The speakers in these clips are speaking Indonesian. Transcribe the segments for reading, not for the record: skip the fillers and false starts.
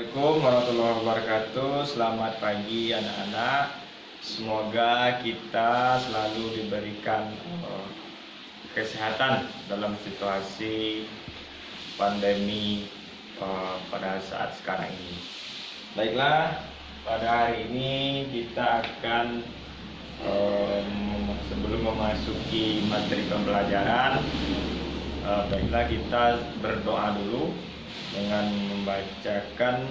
Assalamualaikum warahmatullahi wabarakatuh. Selamat pagi anak-anak. Semoga kita selalu diberikan kesehatan dalam situasi pandemi pada saat sekarang ini. Baiklah, pada hari ini kita akan sebelum memasuki materi pembelajaran, baiklah kita berdoa dulu dengan membacakan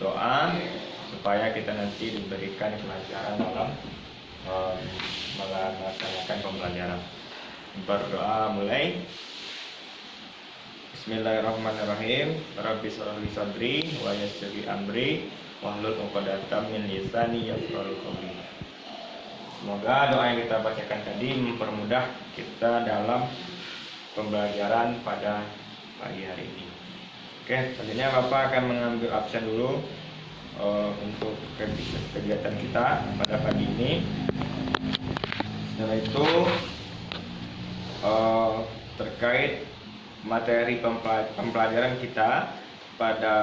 doa supaya kita nanti diberikan kelancaran dalam melaksanakan pembelajaran. Berdoa mulai. Bismillahirrahmanirrahim. Rabbi shrah li sadri wa yassir li amri wahlul 'uqdatam min lisani yafqahu qawli. Semoga doa yang kita bacakan tadi mempermudah kita dalam pembelajaran pada pagi hari ini. Oke, selanjutnya Bapak akan mengambil absen dulu untuk kegiatan kita pada pagi ini. Setelah itu terkait materi pembelajaran kita pada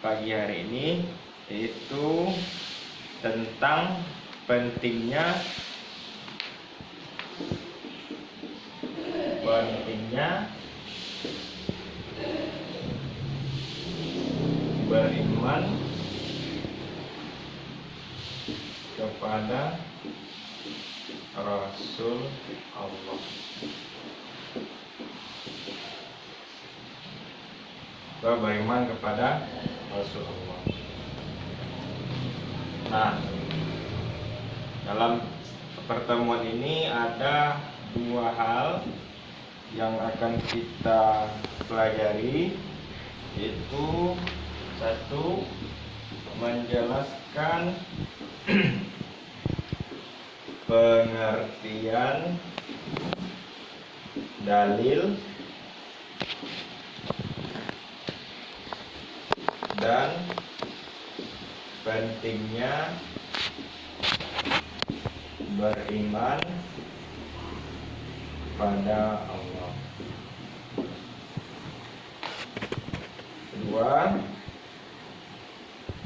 pagi hari ini, yaitu tentang pentingnya beriman kepada Rasul Allah. Beriman kepada Rasul Allah. Nah, dalam pertemuan ini ada dua hal yang akan kita pelajari, yaitu satu, menjelaskan pengertian dalil dan pentingnya beriman pada Allah. Kedua,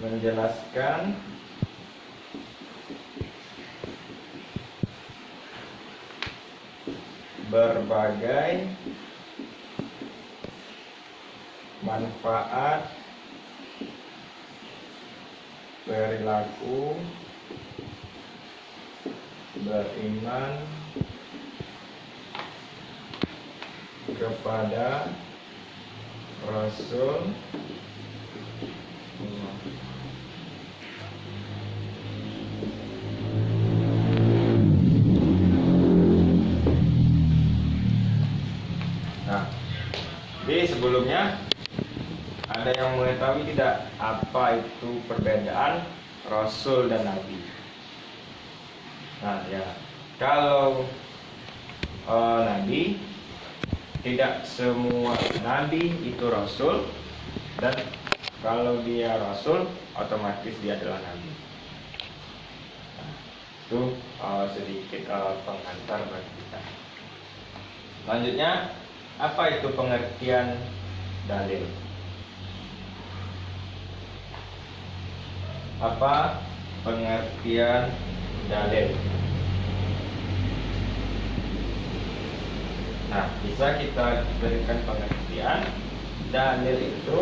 menjelaskan berbagai manfaat perilaku beriman kepada Rasul Allah. Nah, jadi sebelumnya ada yang mengetahui tidak apa itu perbedaan Rasul dan Nabi? Nah ya, kalau Nabi, tidak semua Nabi itu Rasul, dan kalau dia Rasul otomatis dia adalah Nabi. Nah, itu sedikit pengantar bagi kita. Selanjutnya, apa itu pengertian dalil? Apa pengertian dalil? Nah, bisa kita berikan pengertian dalil itu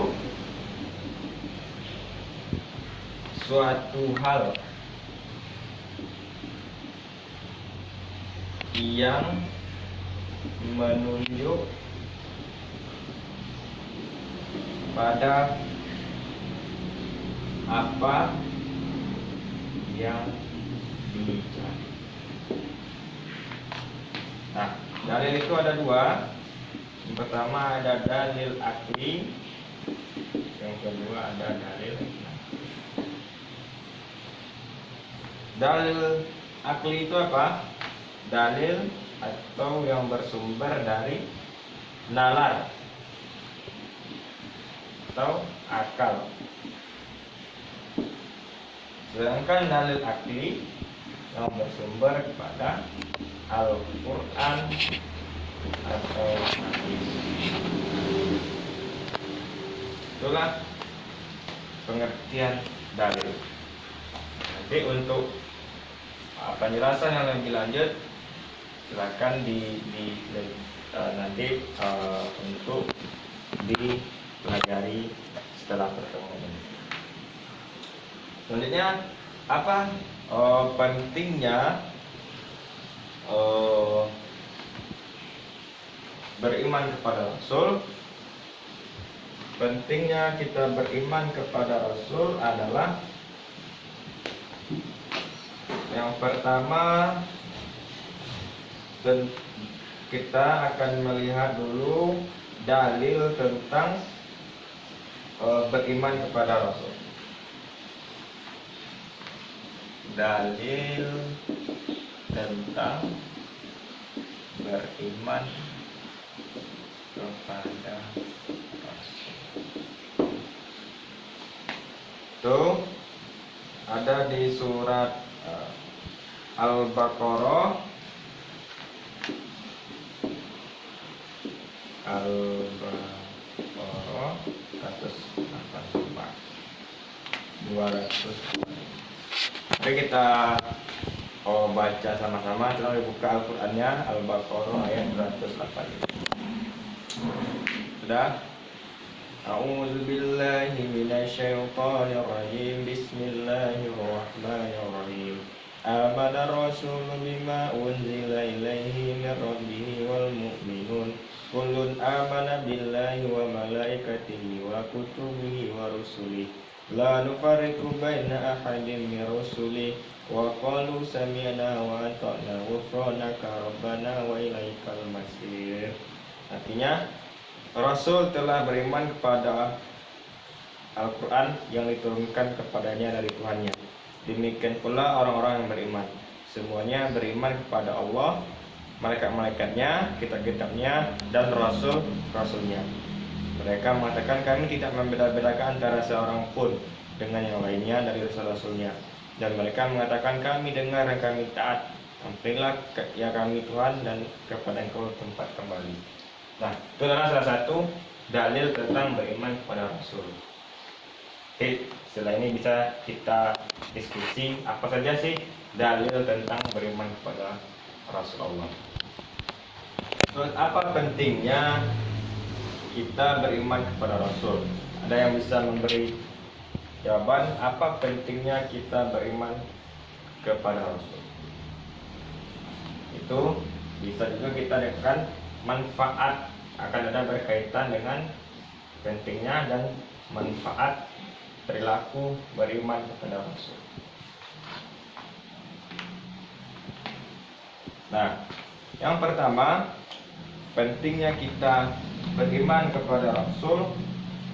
suatu hal yang menunjuk pada apa yang dicari. Nah, dalil itu ada dua. Yang pertama ada dalil akli, yang kedua ada dalil nakli. Dalil akli itu apa? Dalil atau yang bersumber dari nalar atau akal. Sedangkan dalil akli yang bersumber kepada Al-Quran atau hadis. Itulah pengertian dalil. Nanti untuk penjelasan yang lebih lanjut silakan nanti untuk dipelajari setelah pertemuan ini. Selanjutnya apa pentingnya beriman kepada Rasul? Pentingnya kita beriman kepada Rasul adalah yang pertama, kita akan melihat dulu dalil tentang beriman kepada Rasul. Dalil tentang beriman kepada Rasul. Itu ada di surat Al-Baqarah kasus 200. Oke, kita baca sama-sama. Kita buka Al-Qur'annya, Al-Baqarah ayat 208. Sudah? A'udzu billahi minasyaitonir rajim. Bismillahirrahmanirrahim. Amana ar-rasulu bima unzila ilaihi min rabbihi wal mu'minun kullun amana billahi wa malaikatihi wa kutubihi wa rusulihi la nufarriqu baina ahadin min rusulihi wa qalu sami'na wa ata'na ghufranaka rabbana wa ilaikal masir. Artinya, Rasul telah beriman kepada Al-Quran yang diturunkan kepadanya dari Tuhannya. Demikian pula orang-orang yang beriman. Semuanya beriman kepada Allah, malaikat-malaikatnya, kitab-kitabnya, dan rasul-rasulnya. Mereka mengatakan kami tidak membeda-bedakan antara seorang pun dengan yang lainnya dari rasul-rasulnya. Dan mereka mengatakan kami dengar dan kami taat. Sampailah ya kami Tuhan dan kepada Engkau tempat kembali. Nah, itu adalah salah satu dalil tentang beriman kepada Rasul. Oke, setelah ini bisa kita diskusi apa saja sih dalil tentang beriman kepada Rasulullah. Terus apa pentingnya kita beriman kepada Rasul? Ada yang bisa memberi jawaban apa pentingnya kita beriman kepada Rasul? Itu bisa juga kita dapatkan manfaat, akan ada berkaitan dengan pentingnya dan manfaat perilaku beriman kepada Rasul. Nah, yang pertama, pentingnya kita beriman kepada Rasul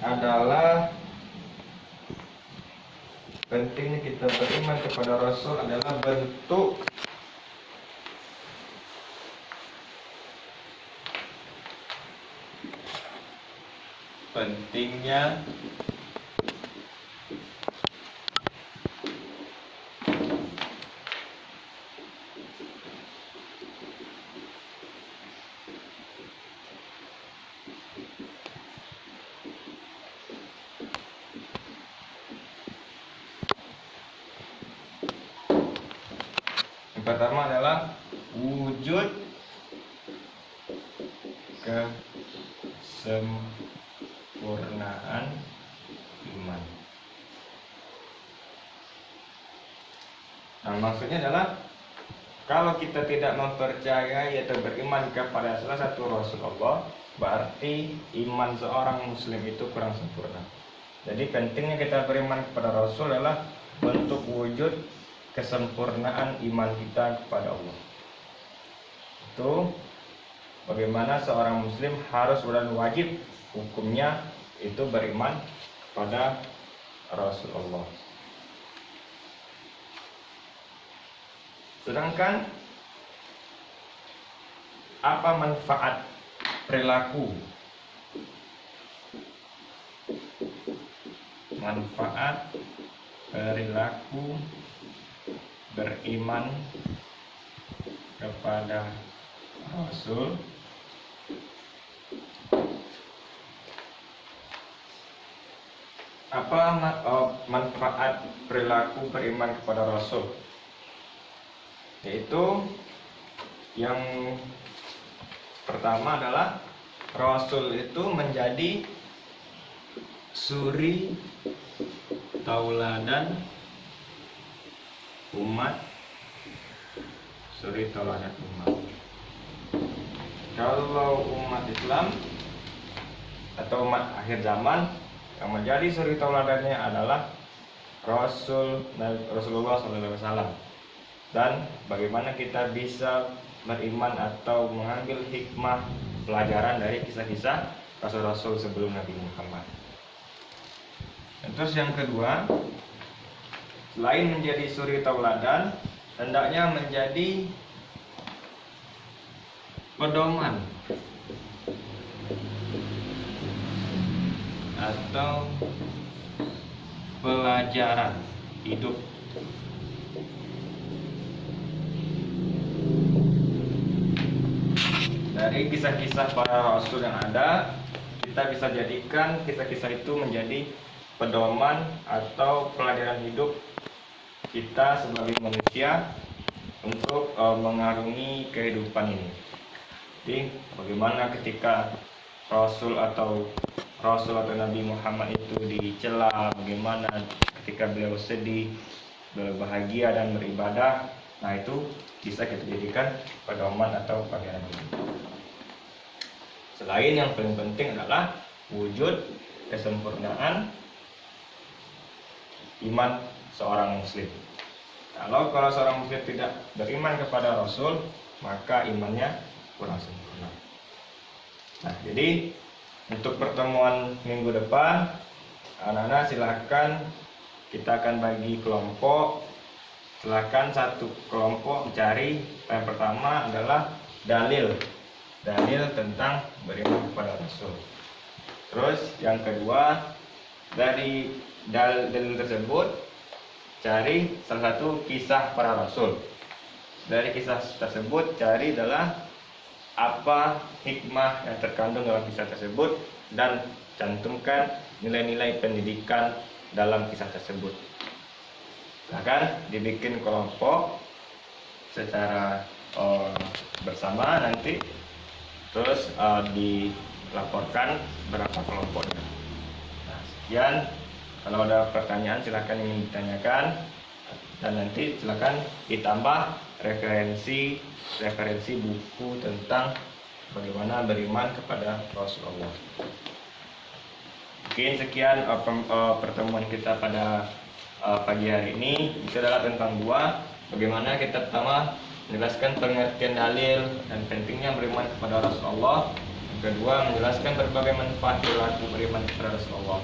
adalah bentuk pentingnya yang pertama adalah wujud kesempurnaan iman. Nah, maksudnya adalah kalau kita tidak mempercayai atau beriman kepada salah satu Rasulullah, berarti iman seorang muslim itu kurang sempurna. Jadi pentingnya kita beriman kepada Rasul adalah bentuk wujud kesempurnaan iman kita kepada Allah. Itu bagaimana seorang muslim harus dan wajib hukumnya itu beriman kepada Rasulullah. Sedangkan apa manfaat perilaku? Manfaat perilaku beriman kepada Rasul manfaat perilaku beriman kepada Rasul? Yaitu yang pertama adalah Rasul itu menjadi suri tauladan umat. Kalau umat Islam atau umat akhir zaman, yang menjadi suri tauladannya adalah Rasulullah SAW. Dan bagaimana kita bisa beriman atau mengambil hikmah pelajaran dari kisah-kisah Rasul-Rasul sebelum Nabi Muhammad. Dan terus yang kedua, selain menjadi suri tauladan, hendaknya menjadi pedoman atau pelajaran hidup. Dari kisah-kisah para rasul yang ada, kita bisa jadikan kisah-kisah itu menjadi pedoman atau pelajaran hidup kita sebagai manusia untuk mengarungi kehidupan ini. Jadi bagaimana ketika Rasul atau Nabi Muhammad itu dicela, bagaimana ketika beliau sedih, berbahagia dan beribadah. Nah, itu bisa kita jadikan pedoman atau pelajaran hidup. Selain yang paling penting adalah wujud kesempurnaan iman seorang muslim. Kalau seorang muslim tidak beriman kepada Rasul, maka imannya kurang sempurna. Nah, jadi untuk pertemuan minggu depan, anak-anak silahkan kita akan bagi kelompok. Silahkan satu kelompok cari, yang pertama adalah dalil tentang beriman kepada Rasul. Terus yang kedua, dari dalil tersebut cari salah satu kisah para Rasul. Dari kisah tersebut cari adalah apa hikmah yang terkandung dalam kisah tersebut dan cantumkan nilai-nilai pendidikan dalam kisah tersebut. Silahkan dibikin kelompok secara bersama nanti, terus dilaporkan berapa kelompoknya. Nah, sekian. Kalau ada pertanyaan silahkan ingin ditanyakan, dan nanti silahkan ditambah referensi buku tentang bagaimana beriman kepada Rasulullah. Mungkin sekian pertemuan kita pada pagi hari ini. Itu adalah tentang bagaimana kita pertama menjelaskan pengertian dalil dan pentingnya beriman kepada Rasulullah. Yang kedua, menjelaskan berbagai manfaat perilaku beriman kepada Rasulullah.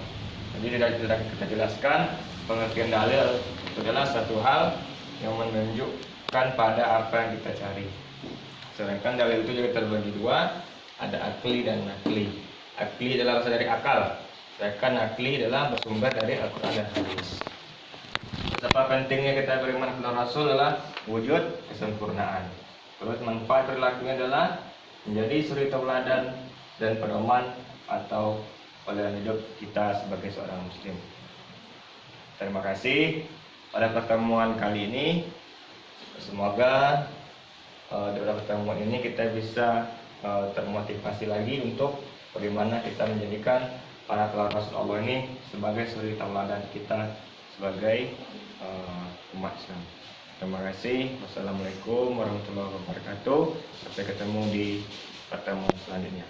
Jadi tidak kita jelaskan pengertian dalil itu adalah satu hal yang menunjukkan pada apa yang kita cari. Sedangkan dalil itu juga terbagi dua, ada akli dan nakli. Akli adalah berasal dari akal, sedangkan nakli adalah bersumber dari Al-Quran dan Hadis. Betapa pentingnya kita beriman kepada Rasul adalah wujud kesempurnaan. Terus manfaat perilakunya adalah menjadi suri tauladan dan pedoman atau pelajaran hidup kita sebagai seorang muslim. Terima kasih pada pertemuan kali ini. Semoga dari pertemuan ini kita bisa termotivasi lagi untuk bagaimana kita menjadikan para teladan Rasulullah ini sebagai suri tauladan kita sebagai umat Islam. Terima kasih. Wassalamualaikum warahmatullahi wabarakatuh. Sampai ketemu di pertemuan selanjutnya.